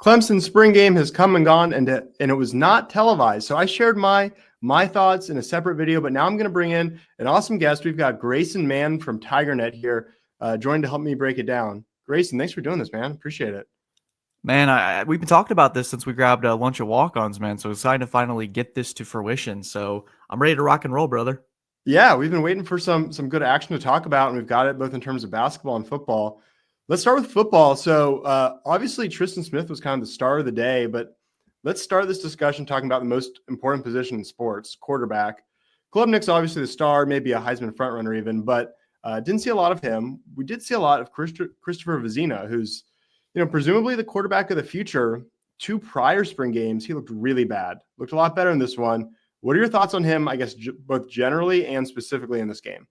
Clemson's spring game has come and gone, and it was not televised. So I shared my thoughts in a separate video, but now I'm going to bring in an awesome guest. We've got Grayson Mann from TigerNet here, joined to help me break it down. Grayson, thanks for doing this, man. Appreciate it. Man, we've been talking about this since we grabbed a lunch at walk-ons, man. So it's time to finally get this to fruition. So I'm ready to rock and roll, brother. Yeah, we've been waiting for some good action to talk about, and we've got it both in terms of basketball and football. Let's start with football. So obviously Tristan Smith was kind of the star of the day, but let's start this discussion talking about the most important position in sports, quarterback. Klubnik's obviously the star, maybe a Heisman frontrunner even, but didn't see a lot of him. We did see a lot of Christopher Vizzina, who's presumably the quarterback of the future. 2 prior spring games, he looked really bad. Looked a lot better in this one. What are your thoughts on him, I guess, both generally and specifically in this game?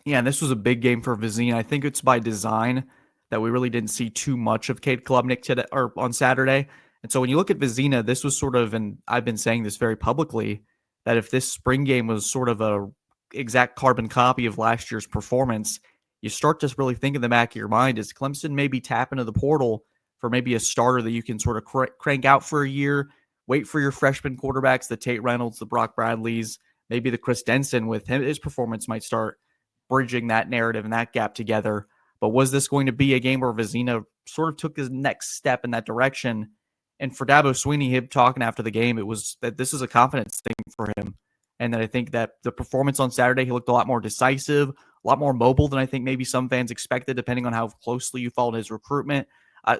Yeah, and this was a big game for Vizzina. I think it's by design that we really didn't see too much of Cade Klubnik today or on Saturday. And so when you look at Vizzina, this was sort of, and I've been saying this very publicly, that if this spring game was sort of a exact carbon copy of last year's performance, you start to really think in the back of your mind, is Clemson maybe tap into the portal for maybe a starter that you can sort of crank out for a year, wait for your freshman quarterbacks, the Tate Reynolds, the Brock Bradleys, maybe the Chris Denson with him, his performance might start bridging that narrative and that gap together. But was this going to be a game where Vizzina sort of took his next step in that direction? And for Dabo Swinney, him talking after the game, it was that this is a confidence thing for him. And that I think that the performance on Saturday, he looked a lot more decisive, a lot more mobile than I think maybe some fans expected, depending on how closely you followed his recruitment.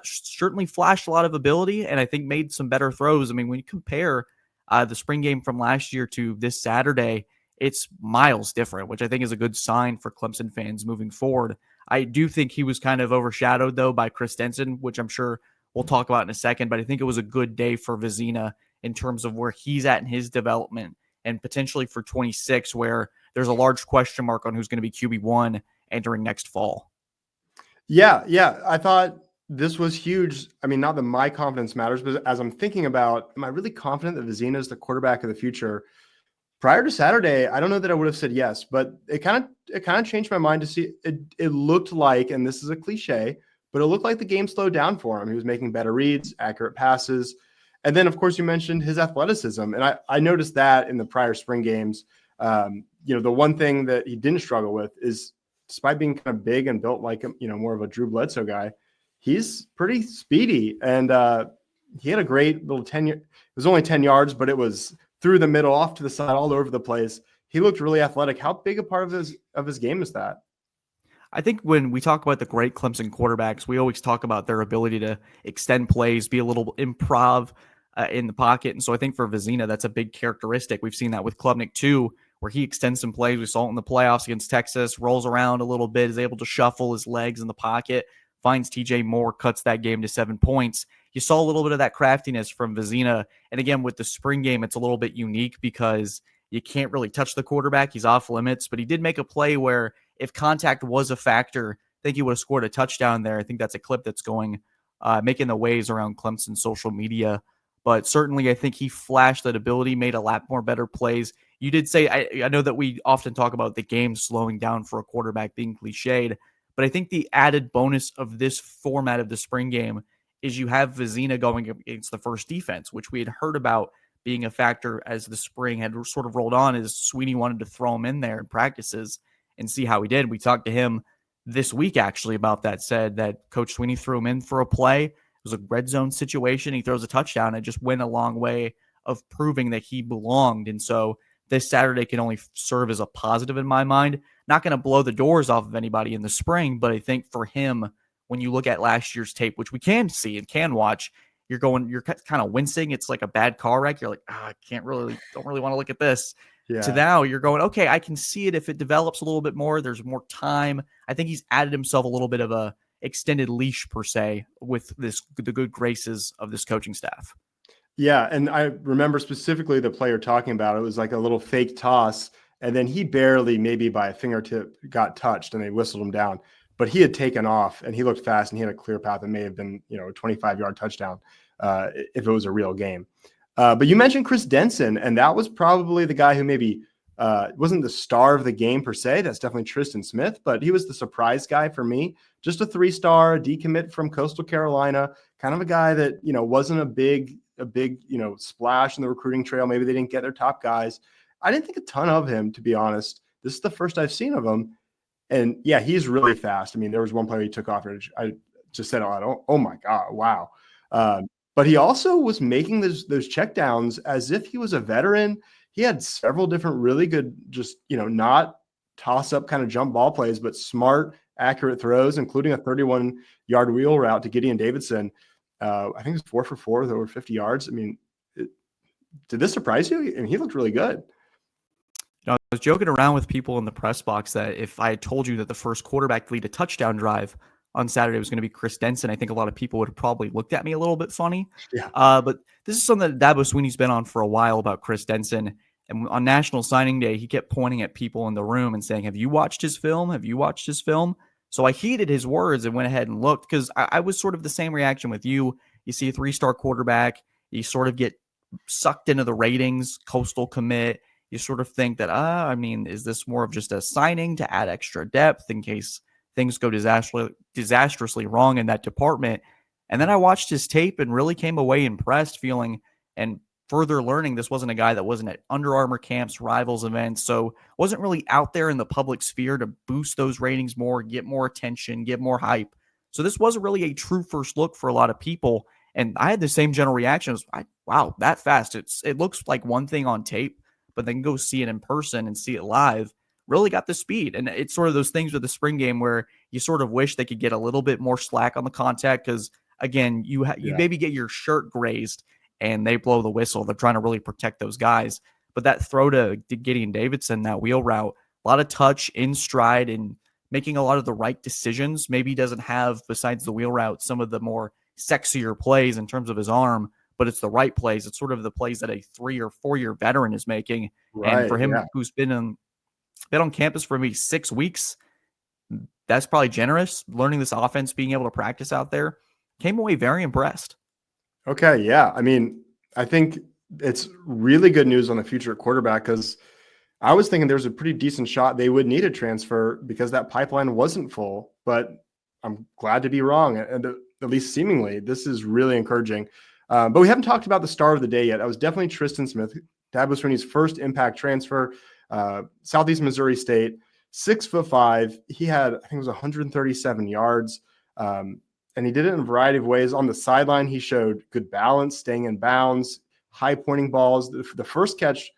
Certainly flashed a lot of ability, and I think made some better throws. I mean, when you compare the spring game from last year to this Saturday, it's miles different, which I think is a good sign for Clemson fans moving forward. I do think he was kind of overshadowed, though, by Chris Denson, which I'm sure we'll talk about in a second, but I think it was a good day for Vizzina in terms of where he's at in his development, and potentially for 26, where there's a large question mark on who's going to be QB1 entering next fall. Yeah. I thought this was huge. I mean, not that my confidence matters, but as I'm thinking about, am I really confident that Vizzina is the quarterback of the future? Prior to Saturday, I don't know that I would have said yes, but it kind of changed my mind to see it. It looked like, and this is a cliche, but it looked like the game slowed down for him. He was making better reads, accurate passes. And then, of course, you mentioned his athleticism. And I noticed that in the prior spring games. The one thing that he didn't struggle with is, despite being kind of big and built like, more of a Drew Bledsoe guy, he's pretty speedy. And he had a great little 10 it was only 10 yards, but it was through the middle, off to the side, all over the place. He looked really athletic. How big a part of his game is that? I think when we talk about the great Clemson quarterbacks, we always talk about their ability to extend plays, be a little improv in the pocket. And so I think for Vizzina, that's a big characteristic. We've seen that with Klubnik too, where he extends some plays. We saw it in the playoffs against Texas, rolls around a little bit, is able to shuffle his legs in the pocket, finds TJ Moore, cuts that game to 7 points. You saw a little bit of that craftiness from Vizzina. And again, with the spring game, it's a little bit unique because you can't really touch the quarterback. He's off limits, but he did make a play where if contact was a factor, I think he would have scored a touchdown there. I think that's a clip that's going, making the waves around Clemson social media. But certainly I think he flashed that ability, made a lot more better plays. You did say, I know that we often talk about the game slowing down for a quarterback being cliched, but I think the added bonus of this format of the spring game is you have Vizzina going against the first defense, which we had heard about being a factor as the spring had sort of rolled on, as Swinney wanted to throw him in there in practices and see how he did. We talked to him this week actually about that, said that Coach Swinney threw him in for a play. It was a red zone situation. He throws a touchdown. It just went a long way of proving that he belonged. And so this Saturday can only serve as a positive in my mind. Not going to blow the doors off of anybody in the spring, but I think for him, when you look at last year's tape, which we can see and can watch, you're kind of wincing. It's like a bad car wreck. You're like, I don't really want to look at this. Yeah. To now you're going, okay, I can see it if it develops a little bit more. There's more time. I think he's added himself a little bit of a extended leash per se with the good graces of this coaching staff. Yeah, and I remember specifically the player talking about it was like a little fake toss, and then he barely, maybe by a fingertip, got touched, and they whistled him down. But he had taken off, and he looked fast, and he had a clear path that may have been, a 25-yard touchdown if it was a real game. But you mentioned Chris Denson, and that was probably the guy who maybe Wasn't the star of the game per se. That's definitely Tristan Smith, but he was the surprise guy for me. Just a 3-star decommit from Coastal Carolina, kind of a guy that, wasn't a big, splash in the recruiting trail. Maybe they didn't get their top guys. I didn't think a ton of him, to be honest. This is the first I've seen of him. And yeah, he's really fast. I mean, there was one player he took off, and I just said, oh my God, wow. But he also was making those checkdowns as if he was a veteran. He had several different really good, just, not toss up kind of jump ball plays, but smart, accurate throws, including a 31-yard wheel route to Gideon Davidson. I think it was 4 for 4 with over 50 yards. I mean, did this surprise you? I mean, he looked really good. I was joking around with people in the press box that if I had told you that the first quarterback to lead a touchdown drive on Saturday was going to be Chris Denson, I think a lot of people would have probably looked at me a little bit funny. Yeah. But this is something that Dabo Swinney's been on for a while about Chris Denson. And on National Signing Day, he kept pointing at people in the room and saying, have you watched his film? Have you watched his film? So I heeded his words and went ahead and looked, because I was sort of the same reaction with you. You see a 3-star quarterback, you sort of get sucked into the ratings, Coastal commit. You sort of think that, is this more of just a signing to add extra depth in case things go disastrously wrong in that department? And then I watched his tape and really came away impressed, feeling and further learning this wasn't a guy that wasn't at Under Armour camps, rivals events, so wasn't really out there in the public sphere to boost those ratings more, get more attention, get more hype. So this wasn't really a true first look for a lot of people. And I had the same general reaction. Wow, that fast. It looks like one thing on tape, but then go see it in person and see it live. Really got the speed. And it's sort of those things with the spring game where you sort of wish they could get a little bit more slack on the contact, because, again, you maybe get your shirt grazed and they blow the whistle. They're trying to really protect those guys. But that throw to Gideon Davidson, that wheel route, a lot of touch in stride and making a lot of the right decisions. Maybe he doesn't have, besides the wheel route, some of the more sexier plays in terms of his arm, but it's the right plays. It's sort of the plays that a 3 or 4 year veteran is making. Right, and for him, who's been on campus for maybe 6 weeks, that's probably generous. Learning this offense, being able to practice out there, came away very impressed. Okay, yeah. I mean, I think it's really good news on the future at quarterback, because I was thinking there's a pretty decent shot they would need a transfer because that pipeline wasn't full, but I'm glad to be wrong. And at least seemingly, this is really encouraging. But we haven't talked about the star of the day yet. That was definitely Tristan Smith, Dabo Swinney's first impact transfer, Southeast Missouri State, 6'5". He had, I think it was 137 yards. And he did it in a variety of ways. On the sideline, he showed good balance, staying in bounds, high pointing balls. The first catch,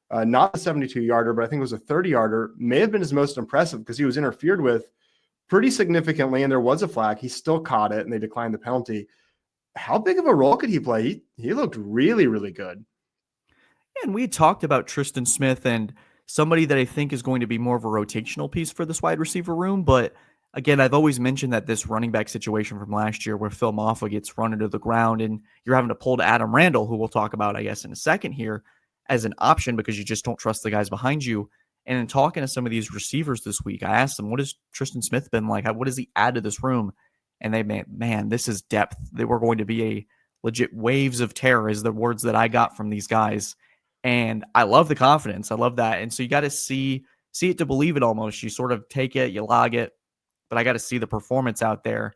not a 72-yarder, but I think it was a 30-yarder, may have been his most impressive because he was interfered with pretty significantly, and there was a flag. He still caught it, and they declined the penalty. How big of a role could he play? He looked really, really good. And we talked about Tristan Smith and somebody that I think is going to be more of a rotational piece for this wide receiver room, but again, I've always mentioned that this running back situation from last year where Phil Maffa gets run into the ground and you're having to pull to Adam Randall, who we'll talk about, I guess, in a second here, as an option because you just don't trust the guys behind you. And in talking to some of these receivers this week, I asked them, what has Tristan Smith been like? What does he add to this room? And they, man, this is depth. They were going to be a legit waves of terror is the words that I got from these guys. And I love the confidence. I love that. And so you got to see it to believe it almost. You sort of take it, you log it, but I got to see the performance out there.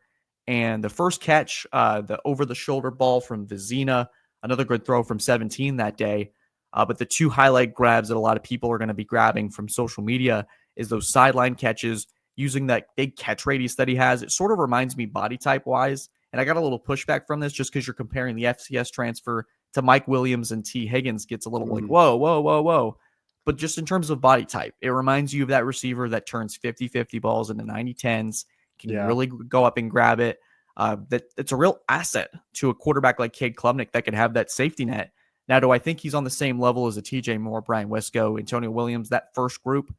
And the first catch, the over-the-shoulder ball from Vizzina, another good throw from 17 that day. But the two highlight grabs that a lot of people are going to be grabbing from social media is those sideline catches using that big catch radius that he has. It sort of reminds me body type-wise, and I got a little pushback from this just because you're comparing the FCS transfer to Mike Williams and T. Higgins gets a little like, whoa. But just in terms of body type, it reminds you of that receiver that turns 50-50 balls into 90-10s, can really go up and grab it. It's a real asset to a quarterback like Cade Klubnik that can have that safety net. Now, do I think he's on the same level as a TJ Moore, Bryant Wesco, Antonio Williams, that first group?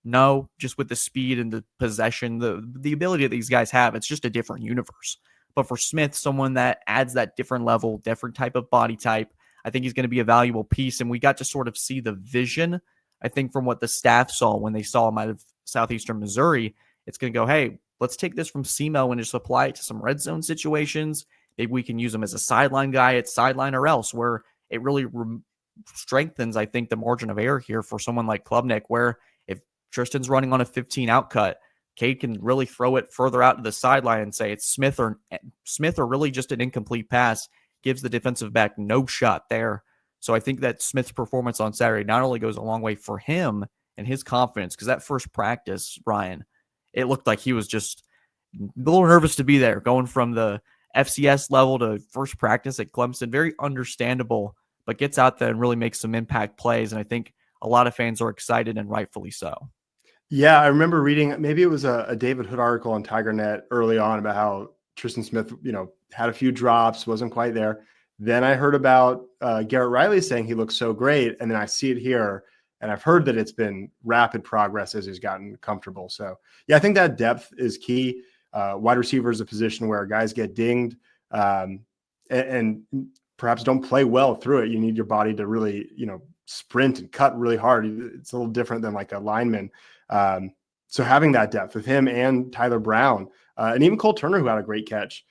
No, just with the speed and the possession, the ability that these guys have, it's just a different universe. But for Smith, someone that adds that different level, different type of body type, I think he's going to be a valuable piece. And we got to sort of see the vision, I think, from what the staff saw when they saw him out of Southeastern Missouri. It's going to go, hey, let's take this from SEMO and just apply it to some red zone situations. Maybe we can use him as a sideline guy at sideline or else, where it really strengthens, I think, the margin of error here for someone like Klubnik, where if Tristan's running on a 15 out cut, Cade can really throw it further out to the sideline and say it's Smith or really just an incomplete pass, gives the defensive back no shot there. So I think that Smith's performance on Saturday not only goes a long way for him and his confidence, because that first practice, Ryan, it looked like he was just a little nervous to be there, going from the FCS level to first practice at Clemson. Very understandable, but gets out there and really makes some impact plays. And I think a lot of fans are excited, and rightfully so. Yeah, I remember reading, maybe it was a David Hood article on TigerNet early on about how Tristan Smith, had a few drops, wasn't quite there. Then I heard about Garrett Riley saying he looks so great, and then I see it here, and I've heard that it's been rapid progress as he's gotten comfortable. So, yeah, I think that depth is key. Wide receiver is a position where guys get dinged and perhaps don't play well through it. You need your body to really, sprint and cut really hard. It's a little different than like a lineman. So having that depth with him and Tyler Brown and even Cole Turner, who had a great catch,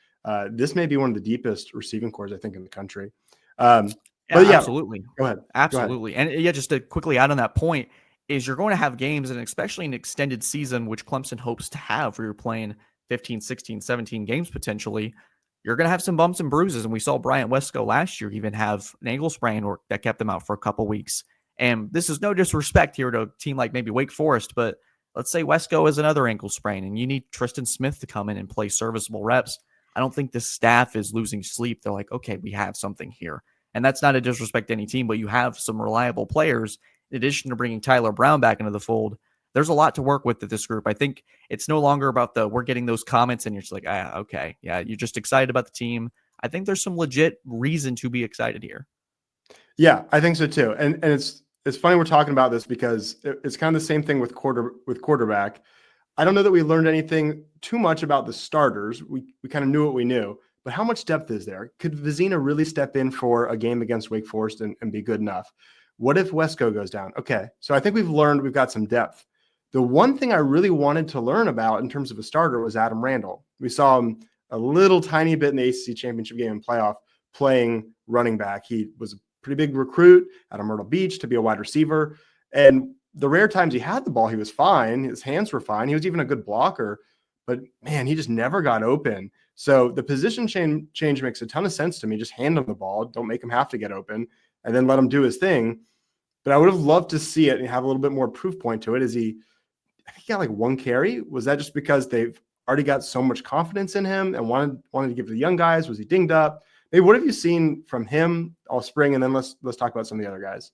this may be one of the deepest receiving cores, I think, in the country. But yeah, absolutely. Go ahead. Absolutely. And yeah, just to quickly add on that point, is you're going to have games, and especially an extended season, which Clemson hopes to have, where you're playing 15, 16, 17 games potentially. You're going to have some bumps and bruises. And we saw Bryant Wesco last year even have an ankle sprain that kept him out for a couple weeks. And this is no disrespect here to a team like maybe Wake Forest, but let's say Wesco has another ankle sprain and you need Tristan Smith to come in and play serviceable reps. I don't think the staff is losing sleep. They're like, okay, we have something here. And that's not a disrespect to any team, but you have some reliable players. In addition to bringing Tyler Brown back into the fold, there's a lot to work with this group. I think it's no longer about we're getting those comments and you're just like, okay, yeah, you're just excited about the team. I think there's some legit reason to be excited here. Yeah, I think so too. And it's funny we're talking about this because it's kind of the same thing with quarterback. I don't know that we learned anything too much about the starters. We kind of knew what we knew, but how much depth is there? Could Vizzina really step in for a game against Wake Forest and be good enough? What if Wesco goes down? Okay, so I think we've got some depth. The one thing I really wanted to learn about in terms of a starter was Adam Randall. We saw him a little tiny bit in the ACC championship game and playoff playing running back. He was a pretty big recruit out of Myrtle Beach to be a wide receiver. And the rare times he had the ball, he was fine. His hands were fine. He was even a good blocker, but man, he just never got open. So the position change makes a ton of sense to me. Just hand him the ball. Don't make him have to get open and then let him do his thing. But I would have loved to see it and have a little bit more proof point to it. I think he got like one carry. Was that just because they've already got so much confidence in him and wanted to give to the young guys? Was he dinged up? Maybe what have you seen from him all spring? And then let's talk about some of the other guys.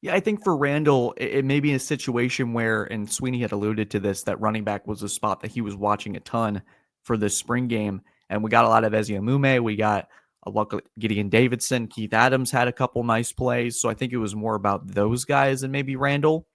Yeah, I think for Randall, it may be a situation where, and Sweeney had alluded to this, that running back was a spot that he was watching a ton for this spring game. And we got a lot of Eziomume. We got a lot of Gideon Davidson. Keith Adams had a couple nice plays. So I think it was more about those guys than maybe Randall.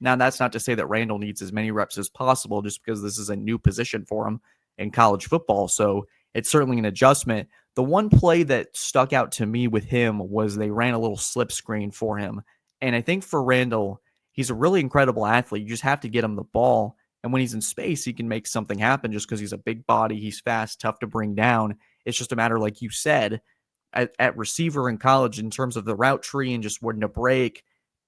Now, that's not to say that Randall needs as many reps as possible, just because this is a new position for him in college football. So it's certainly an adjustment. The one play that stuck out to me with him was they ran a little slip screen for him. And I think for Randall, he's a really incredible athlete. You just have to get him the ball. And when he's in space, he can make something happen just because he's a big body. He's fast, tough to bring down. It's just a matter, like you said, at receiver in college in terms of the route tree and just when to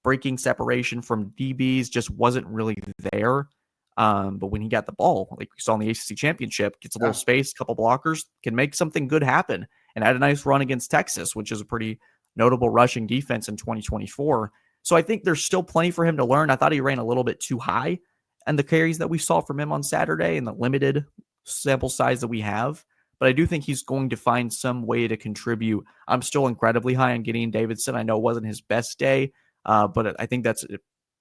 breaking separation from DBs just wasn't really there. But when he got the ball, like we saw in the ACC championship, gets a little space, couple blockers, can make something good happen. And had a nice run against Texas, which is a pretty notable rushing defense in 2024. So I think there's still plenty for him to learn. I thought he ran a little bit too high, and the carries that we saw from him on Saturday and the limited sample size that we have. But I do think he's going to find some way to contribute. I'm still incredibly high on Gideon Davidson. I know it wasn't his best day, but I think that's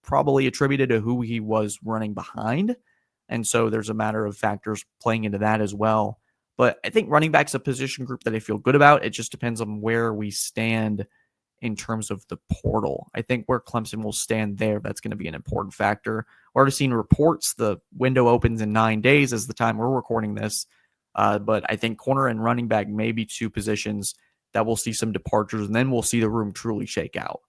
probably attributed to who he was running behind. And so there's a matter of factors playing into that as well. But I think running back's a position group that I feel good about. It just depends on where we stand in terms of the portal. I think where Clemson will stand there, that's going to be an important factor. We're already seeing reports the window opens in 9 days as the time we're recording this. But I think corner and running back may be two positions that we'll see some departures, and then we'll see the room truly shake out.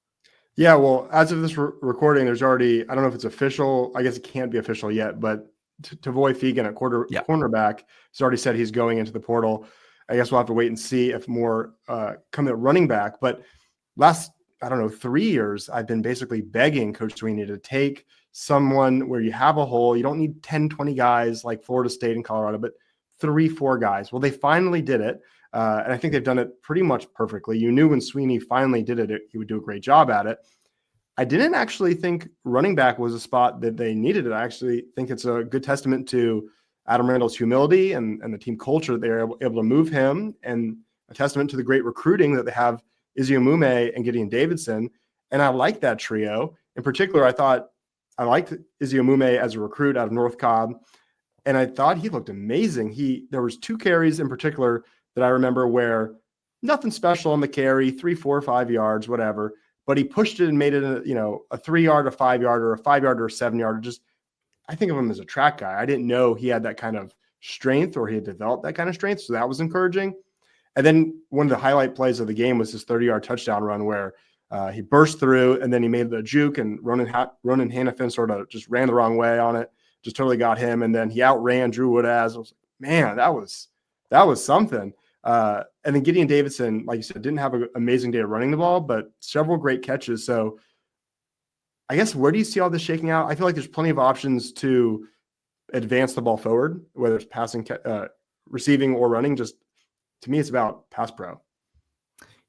Yeah, well, as of this recording, there's already, I don't know if it's official. I guess it can't be official yet, but Tavoy Fegan at cornerback has already said he's going into the portal. I guess we'll have to wait and see if more come at running back. But last I don't know, 3 years, I've been basically begging Coach Sweeney to take someone where you have a hole. You don't need 10, 20 guys like Florida State and Colorado, but 3, 4 guys. Well, they finally did it. And I think they've done it pretty much perfectly. You knew when Sweeney finally did it, he would do a great job at it. I didn't actually think running back was a spot that they needed it. I actually think it's a good testament to Adam Randall's humility and the team culture. They're able to move him, and a testament to the great recruiting that they have Eziomume and Gideon Davidson. And I like that trio. In particular, I liked Eziomume as a recruit out of North Cobb, and I thought he looked amazing. There was 2 carries in particular that I remember where nothing special on the carry, 3, 4, 5 yards, whatever, but he pushed it and made it a 3-yard, a 5-yard, or a 5-yard or a 7-yard. Just, I think of him as a track guy. I didn't know he had that kind of strength, or he had developed that kind of strength. So that was encouraging. And then one of the highlight plays of the game was his 30-yard touchdown run where he burst through, and then he made the juke, and Ronan Hannafin sort of just ran the wrong way on it, just totally got him. And then he outran Drew Woodaz. I was like, man, that was something. And then Gideon Davidson, like you said, didn't have an amazing day of running the ball, but several great catches. So I guess, where do you see all this shaking out? I feel like there's plenty of options to advance the ball forward, whether it's passing, receiving, or running. Just, to me, it's about pass pro.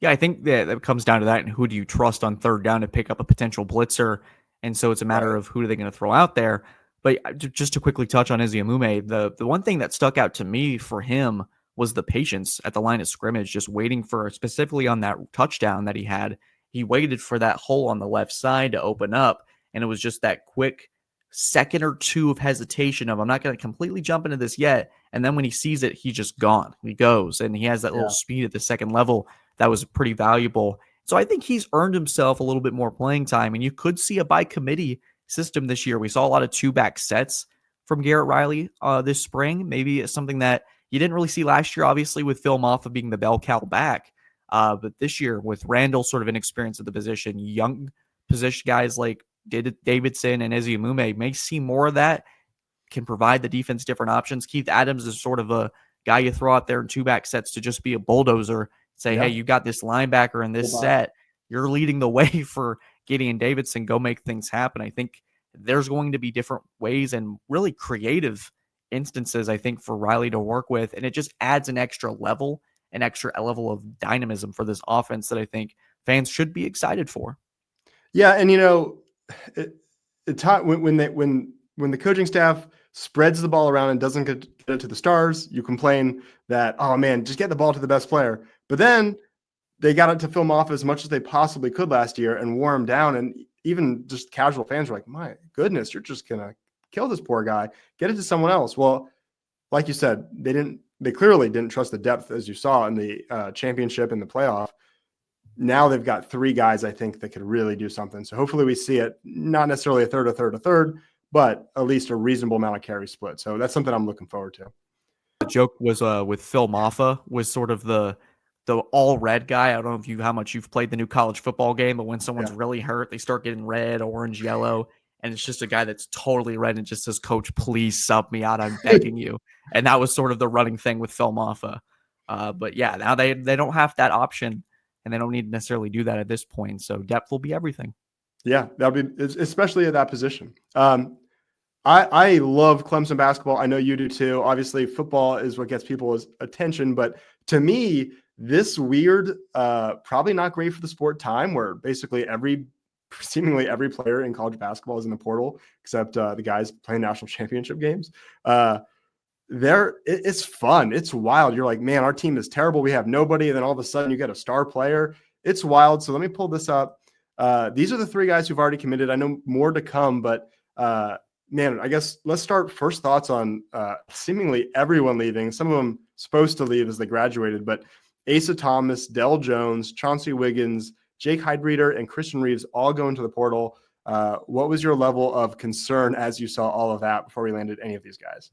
Yeah, I think that comes down to that. And who do you trust on third down to pick up a potential blitzer? And so it's a matter of who are they going to throw out there. But just to quickly touch on Eziomume, the one thing that stuck out to me for him was the patience at the line of scrimmage, just waiting for, specifically on that touchdown that he had, he waited for that hole on the left side to open up. And it was just that quick second or two of hesitation of, I'm not going to completely jump into this yet. And then when he sees it, he's just gone. He goes, and he has that little speed at the second level that was pretty valuable. So I think he's earned himself a little bit more playing time. And you could see a by committee system this year. We saw a lot of 2-back sets from Garrett Riley this spring. Maybe it's something that you didn't really see last year, obviously, with Phil Maffa being the bell cow back. But this year, with Randall sort of inexperienced at the position, young position guys like Davidson and Eziomume may see more of that, can provide the defense different options. Keith Adams is sort of a guy you throw out there in 2-back sets to just be a bulldozer. Say, hey, you got this linebacker in this set. You're leading the way for Gideon Davidson. Go make things happen. I think there's going to be different ways and really creative instances, I think, for Riley to work with. And it just adds an extra level of dynamism for this offense that I think fans should be excited for. Yeah. And, when the coaching staff spreads the ball around and doesn't get it to the stars, you complain that, oh man, just get the ball to the best player. But then they got it to Phil Maffa as much as they possibly could last year and wore him down. And even just casual fans were like, my goodness, you're just going to kill this poor guy. Get it to someone else. Well, like you said, they clearly didn't trust the depth, as you saw in the championship and the playoff. Now they've got 3 guys, I think, that could really do something. So hopefully we see it, not necessarily a third, but at least a reasonable amount of carry split. So that's something I'm looking forward to. The joke was with Phil Maffa was sort of the all red guy. I don't know how much you've played the new college football game, but when someone's really hurt, they start getting red, orange, yellow, and it's just a guy that's totally red and just says, "Coach, please sub me out. I'm begging you." And that was sort of the running thing with Phil Maffa. But yeah, now they don't have that option, and they don't need to necessarily do that at this point. So depth will be everything. Yeah, that'll be, especially at that position. I love Clemson basketball. I know you do too. Obviously, football is what gets people's attention, but to me, this weird, probably not great for the sport time where basically seemingly every player in college basketball is in the portal except the guys playing national championship games. It's fun. It's wild. You're like, man, our team is terrible. We have nobody. And then all of a sudden you get a star player. It's wild. So let me pull this up. These are the 3 guys who've already committed. I know more to come, but man, I guess let's start first thoughts on seemingly everyone leaving. Some of them supposed to leave as they graduated, but Asa Thomas, Dell Jones, Chauncey Wiggins, Jake Heidbreeder, and Christian Reeves all go into the portal. What was your level of concern as you saw all of that before we landed any of these guys?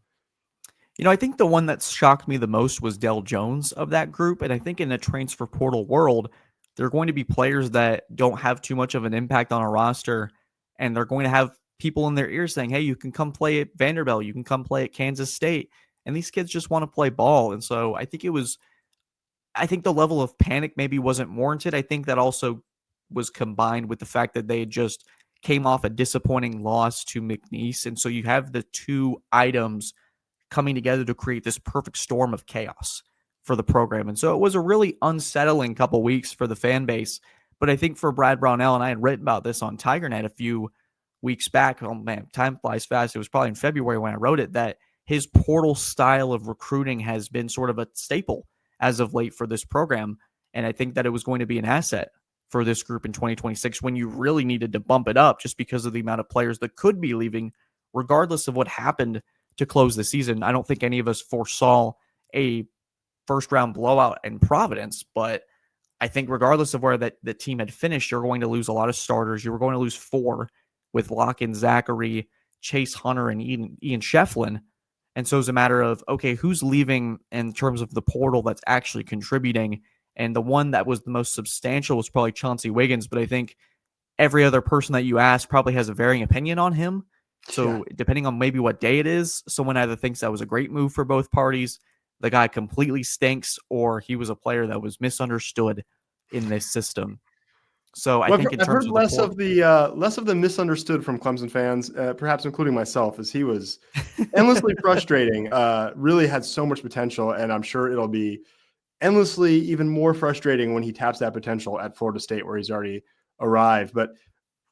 I think the one that shocked me the most was Dell Jones of that group. And I think in the transfer portal world, there are going to be players that don't have too much of an impact on a roster, and they're going to have people in their ears saying, hey, you can come play at Vanderbilt, you can come play at Kansas State. And these kids just want to play ball. And so I think the level of panic maybe wasn't warranted. I think that also was combined with the fact that they had just came off a disappointing loss to McNeese. And so you have the two items coming together to create this perfect storm of chaos for the program. And so it was a really unsettling couple weeks for the fan base. But I think for Brad Brownell, and I had written about this on TigerNet a few weeks back. Oh man, time flies fast. It was probably in February when I wrote it, that his portal style of recruiting has been sort of a staple as of late for this program. And I think that it was going to be an asset for this group in 2026 when you really needed to bump it up just because of the amount of players that could be leaving, regardless of what happened to close the season. I don't think any of us foresaw a first round blowout in Providence, but I think regardless of where the team had finished, you're going to lose a lot of starters. You were going to lose 4 with Locke and Zachary, Chase Hunter, and Ian Shefflin. And so it's a matter of, okay, who's leaving in terms of the portal that's actually contributing? And the one that was the most substantial was probably Chauncey Wiggins, but I think every other person that you ask probably has a varying opinion on him. So depending on maybe what day it is, someone either thinks that was a great move for both parties, the guy completely stinks, or he was a player that was misunderstood in this system. So I think I've heard less of the misunderstood from Clemson fans, perhaps including myself, as he was endlessly frustrating. Really had so much potential, and I'm sure it'll be endlessly even more frustrating when he taps that potential at Florida State, where he's already arrived. But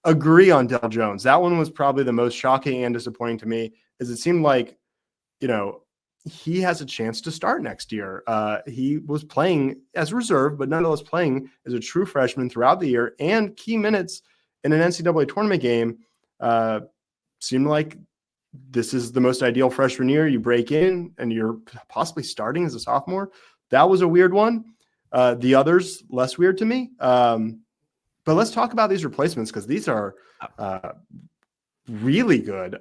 agree on Del Jones. That one was probably the most shocking and disappointing to me, as it seemed like, he has a chance to start next year. He was playing as a reserve, but nonetheless playing as a true freshman throughout the year, and key minutes in an NCAA tournament game. Seemed like this is the most ideal freshman year. You break in and you're possibly starting as a sophomore. That was a weird one. The others, less weird to me. But let's talk about these replacements, because these are really good.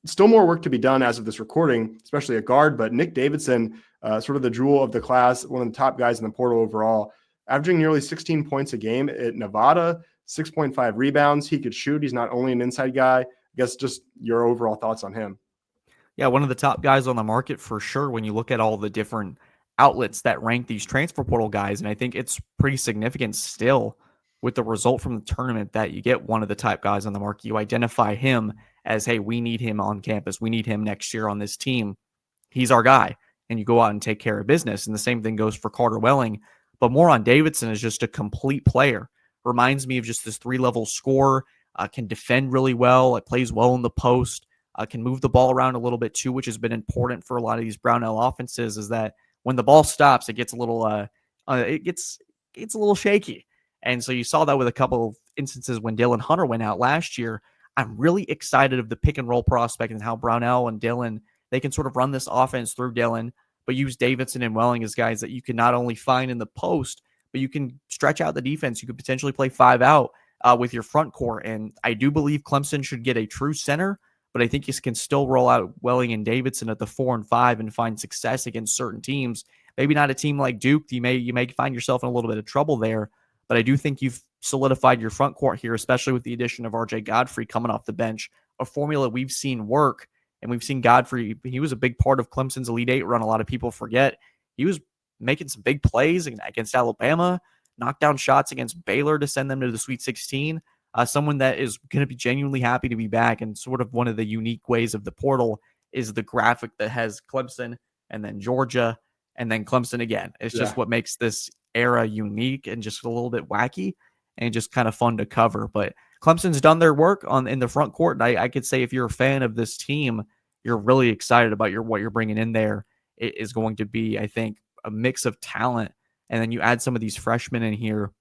Still more work to be done as of this recording, especially at guard, but Nick Davidson, sort of the jewel of the class, one of the top guys in the portal overall, averaging nearly 16 points a game at Nevada, 6.5 rebounds. He could shoot. He's not only an inside guy. I guess just your overall thoughts on him. Yeah, one of the top guys on the market for sure when you look at all the different outlets that rank these transfer portal guys. And I think it's pretty significant still with the result from the tournament that you get one of the top guys on the market. You identify him as, hey, we need him on campus. We need him next year on this team. He's our guy. And you go out and take care of business. And the same thing goes for Carter Welling. But more on Davidson is just a complete player. Reminds me of just this 3-level scorer. Can defend really well. It plays well in the post. Can move the ball around a little bit too, which has been important for a lot of these Brownell offenses, is that when the ball stops, it gets a little it gets a little shaky. And so you saw that with a couple of instances when Dylan Hunter went out last year. I'm really excited of the pick and roll prospect and how Brownell and Dylan, they can sort of run this offense through Dylan, but use Davidson and Welling as guys that you can not only find in the post, but you can stretch out the defense. You could potentially play 5 out with your front court. And I do believe Clemson should get a true center, but I think you can still roll out Welling and Davidson at the 4 and 5 and find success against certain teams. Maybe not a team like Duke. You may find yourself in a little bit of trouble there, but I do think you've solidified your front court here, especially with the addition of RJ Godfrey coming off the bench, a formula we've seen work. And we've seen Godfrey, he was a big part of Clemson's Elite Eight run. A lot of people forget. He was making some big plays against Alabama, knocked down shots against Baylor to send them to the Sweet 16. Someone that is going to be genuinely happy to be back. And sort of one of the unique ways of the portal is the graphic that has Clemson and then Georgia and then Clemson again. It's just what makes this era unique and just a little bit wacky and just kind of fun to cover. But Clemson's done their work in the front court. And I could say if you're a fan of this team, you're really excited about what you're bringing in there. It is going to be, I think, a mix of talent. And then you add some of these freshmen in here,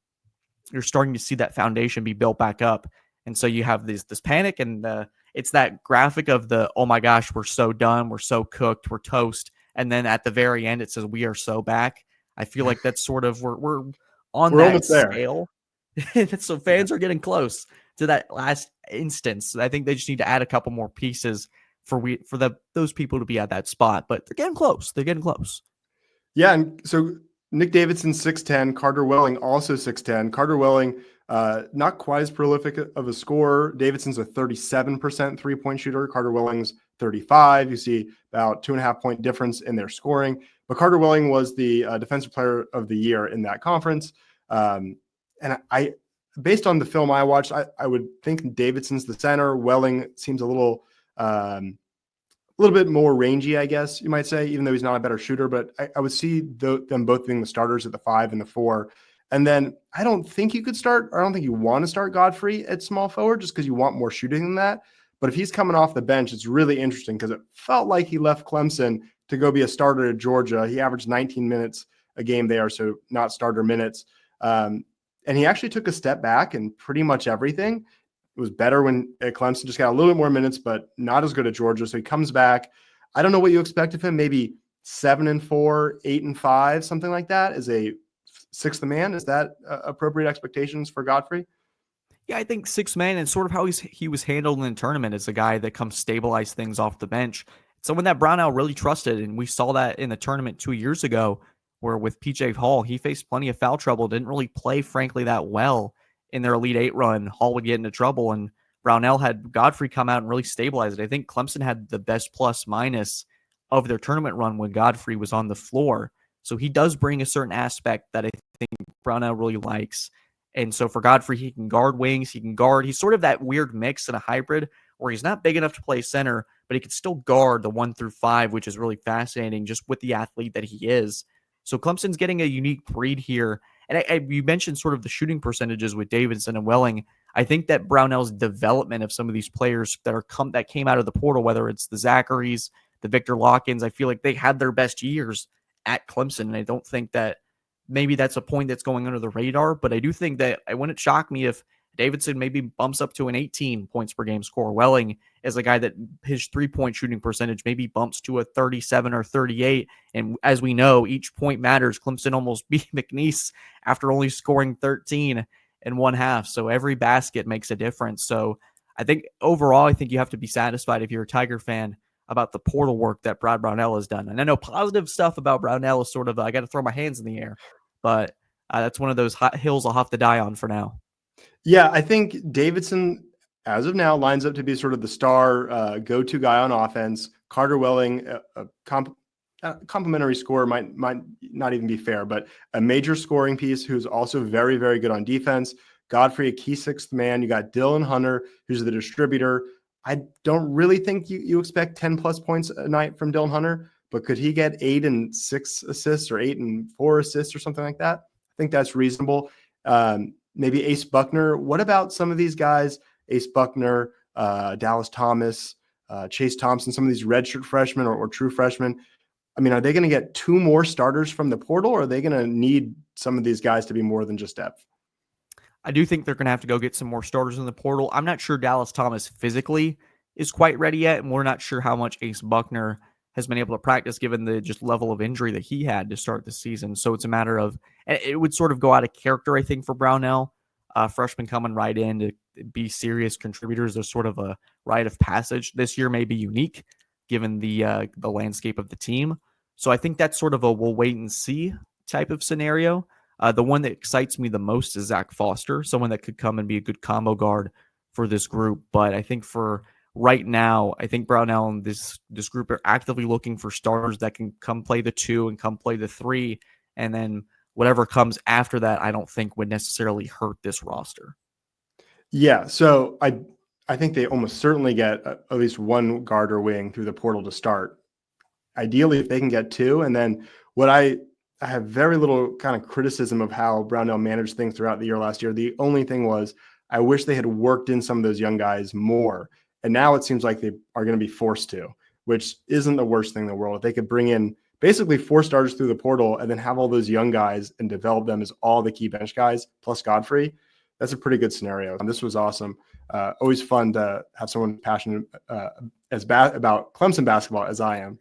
you're starting to see that foundation be built back up. And so you have this panic, and it's that graphic of the, oh my gosh, we're so done, we're so cooked, we're toast. And then at the very end, it says, we are so back. I feel like that's sort of, we're on that scale. So fans are getting close to that last instance. I think they just need to add a couple more pieces for those people to be at that spot, but they're getting close. They're getting close. Yeah. And so Nick Davidson, 6'10", Carter Welling, also 6'10". Carter Welling, not quite as prolific of a scorer. Davidson's a 37% three-point shooter. Carter Welling's 35. You see about 2.5 point difference in their scoring. But Carter Welling was the defensive player of the year in that conference. And based on the film I watched, I would think Davidson's the center. Welling seems a little bit more rangy, I guess you might say, even though he's not a better shooter. But I would see them both being the starters at the 5 and the 4. And then I don't think you want to start Godfrey at small forward just because you want more shooting than that. But if he's coming off the bench, it's really interesting because it felt like he left Clemson to go be a starter at Georgia. He averaged 19 minutes a game there, so not starter minutes. And he actually took a step back in pretty much everything. It was better when at Clemson, just got a little bit more minutes, but not as good at Georgia. So he comes back. I don't know what you expect of him. Maybe 7-4, 8-5, something like that as a sixth man. Is that appropriate expectations for Godfrey? Yeah, I think sixth man and sort of how he was handled in the tournament as a guy that comes stabilize things off the bench. Someone that Brownell really trusted, and we saw that in the tournament 2 years ago, where with PJ Hall, he faced plenty of foul trouble, didn't really play, frankly, that well in their Elite Eight run. Hall would get into trouble, and Brownell had Godfrey come out and really stabilize it. I think Clemson had the best plus minus of their tournament run when Godfrey was on the floor. So he does bring a certain aspect that I think Brownell really likes. And so for Godfrey, he can guard wings, he can guard. He's sort of that weird mix and a hybrid where he's not big enough to play center, but he can still guard the 1 through 5, which is really fascinating just with the athlete that he is. So Clemson's getting a unique breed here. And you mentioned sort of the shooting percentages with Davidson and Welling. I think that Brownell's development of some of these players that came out of the portal, whether it's the Zacharys, the Victor Lockins, I feel like they had their best years at Clemson. And I don't think that maybe that's a point that's going under the radar, but I do think that it wouldn't shock me if Davidson maybe bumps up to an 18 points per game score. Welling is a guy that his 3-point shooting percentage maybe bumps to a 37 or 38. And as we know, each point matters. Clemson almost beat McNeese after only scoring 13 in one half. So every basket makes a difference. So I think overall, I think you have to be satisfied if you're a Tiger fan about the portal work that Brad Brownell has done. And I know positive stuff about Brownell is sort of, I got to throw my hands in the air, but that's one of those hills I'll have to die on for now. Yeah, I think Davidson, as of now, lines up to be sort of the star go-to guy on offense. Carter Welling, a complimentary scorer might not even be fair, but a major scoring piece who's also very, very good on defense. Godfrey, a key sixth man. You got Dylan Hunter, who's the distributor. I don't really think you expect 10-plus points a night from Dylan Hunter, but could he get 8 and 6 assists or 8 and 4 assists or something like that? I think that's reasonable. Maybe Ace Buckner. What about some of these guys? Ace Buckner, Dallas Thomas, Chase Thompson, some of these redshirt freshmen or true freshmen. I mean, are they going to get 2 more starters from the portal, or are they going to need some of these guys to be more than just depth? I do think they're going to have to go get some more starters in the portal. I'm not sure Dallas Thomas physically is quite ready yet, and we're not sure how much Ace Buckner has been able to practice given the just level of injury that he had to start the season. So it's a matter of, it would sort of go out of character, I think, for Brownell. Freshmen coming right in to be serious contributors. There's sort of a rite of passage. This year may be unique given the landscape of the team. So I think that's sort of a we'll wait and see type of scenario. The one that excites me the most is Zach Foster, someone that could come and be a good combo guard for this group. But I think for right now, I think Brownell and this group are actively looking for starters that can come play the 2 and come play the 3. And then whatever comes after that, I don't think would necessarily hurt this roster. Yeah, so I think they almost certainly get at least one guard or wing through the portal to start. Ideally, if they can get 2. And then what I have very little kind of criticism of how Brownell managed things throughout the year last year. The only thing was I wish they had worked in some of those young guys more. And now it seems like they are going to be forced to, which isn't the worst thing in the world. If they could bring in basically 4 starters through the portal and then have all those young guys and develop them as all the key bench guys plus Godfrey, that's a pretty good scenario. And this was awesome. Always fun to have someone passionate about Clemson basketball as I am.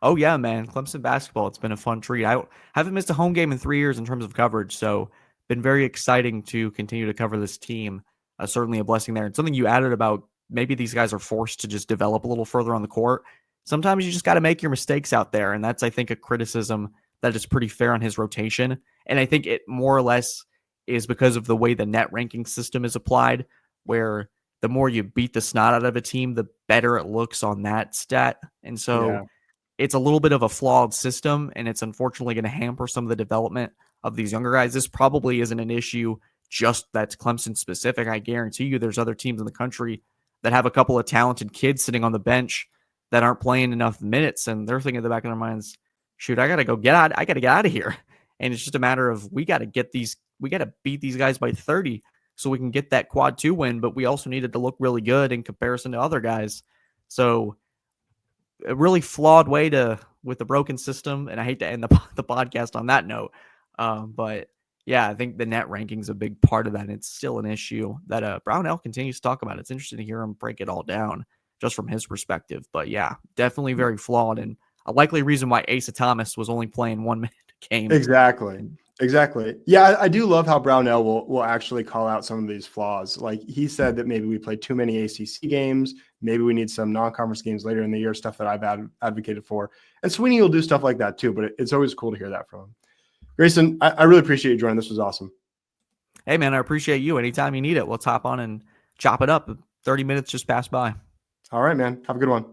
Oh yeah, man. Clemson basketball. It's been a fun treat. I haven't missed a home game in 3 years in terms of coverage. So been very exciting to continue to cover this team. Certainly a blessing there. And something you added about maybe these guys are forced to just develop a little further on the court. Sometimes you just got to make your mistakes out there. And that's, I think, a criticism that is pretty fair on his rotation. And I think it more or less is because of the way the net ranking system is applied, where the more you beat the snot out of a team, the better it looks on that stat. And so it's a little bit of a flawed system, and it's unfortunately going to hamper some of the development of these younger guys. This probably isn't an issue that's Clemson specific. I guarantee you there's other teams in the country that have a couple of talented kids sitting on the bench that aren't playing enough minutes, and they're thinking in the back of their minds, shoot, I got to get out of here. And it's just a matter of we got to beat these guys by 30 so we can get that quad 2 win, but we also needed to look really good in comparison to other guys. So a really flawed way with the broken system, and I hate to end the podcast on that note. But yeah, I think the net ranking is a big part of that. And it's still an issue that Brownell continues to talk about. It's interesting to hear him break it all down just from his perspective. But yeah, definitely very flawed, and a likely reason why Asa Thomas was only playing 1 minute a game. Exactly. Yeah, I do love how Brownell will actually call out some of these flaws. Like he said that maybe we played too many ACC games. Maybe we need some non-conference games later in the year, stuff that I've advocated for. And Sweeney will do stuff like that too, but it's always cool to hear that from him. Grayson, I really appreciate you joining. This was awesome. Hey, man, I appreciate you. Anytime you need it, we'll hop on and chop it up. 30 minutes just passed by. All right, man. Have a good one.